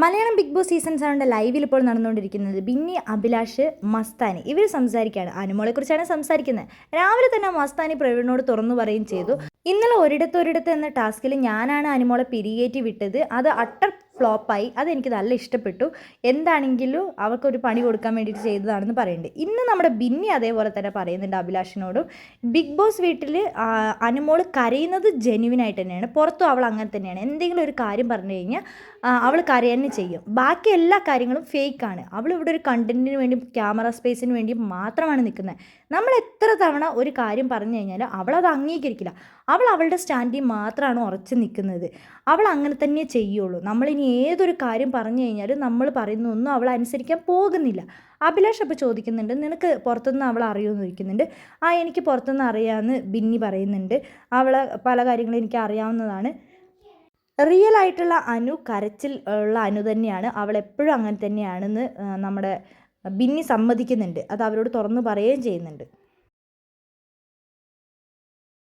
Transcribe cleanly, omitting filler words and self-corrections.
Malayalam big boss season 7 ലൈവിൽ ഇപ്പോൾ നടന്നുകൊണ്ടിരിക്കുന്നത് ബിന്നി, അഭിലാഷ്, മസ്താനി ഇവർ സംസാരിക്കുകയാണ്. അനുമോളെക്കുറിച്ചാണ് സംസാരിക്കുന്നത്. രാവിലെ തന്നെ മസ്താനി പ്രവീണിനോട് തുറന്നു പറയുകയും ചെയ്തു. ഇന്നലെ ഒരിടത്ത് എന്ന ടാസ്കിൽ ഞാനാണ് അനുമോളെ പിരികേറ്റി വിട്ടത്. അത് അട്ടർ ഫ്ലോപ്പായി. അതെനിക്ക് നല്ല ഇഷ്ടപ്പെട്ടു. എന്താണെങ്കിലും അവർക്കൊരു പണി കൊടുക്കാൻ വേണ്ടിയിട്ട് ചെയ്തതാണെന്ന് പറയുന്നുണ്ട്. ഇന്ന് നമ്മുടെ ബിന്നി അതേപോലെ തന്നെ പറയുന്നുണ്ട് അഭിലാഷിനോടും. ബിഗ് ബോസ് വീട്ടിൽ അനുമോൾ കരയുന്നത് ജെന്യുവിനായിട്ട് തന്നെയാണ്. പുറത്തും അവൾ അങ്ങനെ തന്നെയാണ്. എന്തെങ്കിലും ഒരു കാര്യം പറഞ്ഞു കഴിഞ്ഞാൽ അവൾ കരയാനും ചെയ്യും. ബാക്കി എല്ലാ കാര്യങ്ങളും ഫേക്കാണ്. അവൾ ഇവിടെ ഒരു കണ്ടന്റിന് വേണ്ടി, ക്യാമറ സ്പേസിന് വേണ്ടി മാത്രമാണ് നിൽക്കുന്നത്. നമ്മൾ എത്ര തവണ ഒരു കാര്യം പറഞ്ഞു കഴിഞ്ഞാൽ അവളത് അംഗീകരിക്കില്ല. അവൾ അവളുടെ സ്റ്റാൻഡിൽ മാത്രമാണ് ഉറച്ചു നിൽക്കുന്നത്. അവൾ അങ്ങനെ തന്നെ ചെയ്യുള്ളൂ. നമ്മളിനി ഏതൊരു കാര്യം പറഞ്ഞു കഴിഞ്ഞാലും നമ്മൾ പറയുന്നൊന്നും അവൾ അനുസരിക്കാൻ പോകുന്നില്ല. അഭിലാഷ് അപ്പോൾ ചോദിക്കുന്നുണ്ട്, നിനക്ക് പുറത്തുനിന്ന് അവൾ അറിയുമെന്ന് ചോദിക്കുന്നുണ്ട്. എനിക്ക് പുറത്തുനിന്ന് അറിയാമെന്ന് ബിന്നി പറയുന്നുണ്ട്. അവളെ പല കാര്യങ്ങളും എനിക്ക് അറിയാവുന്നതാണ്. റിയൽ ആയിട്ടുള്ള അനു, കരച്ചിൽ ഉള്ള അനു തന്നെയാണ്. അവൾ എപ്പോഴും അങ്ങനെ തന്നെയാണെന്ന് നമ്മുടെ ബിന്നി സമ്മതിക്കുന്നുണ്ട്. അത് അവരോട് തുറന്നു പറയുകയും ചെയ്യുന്നുണ്ട്.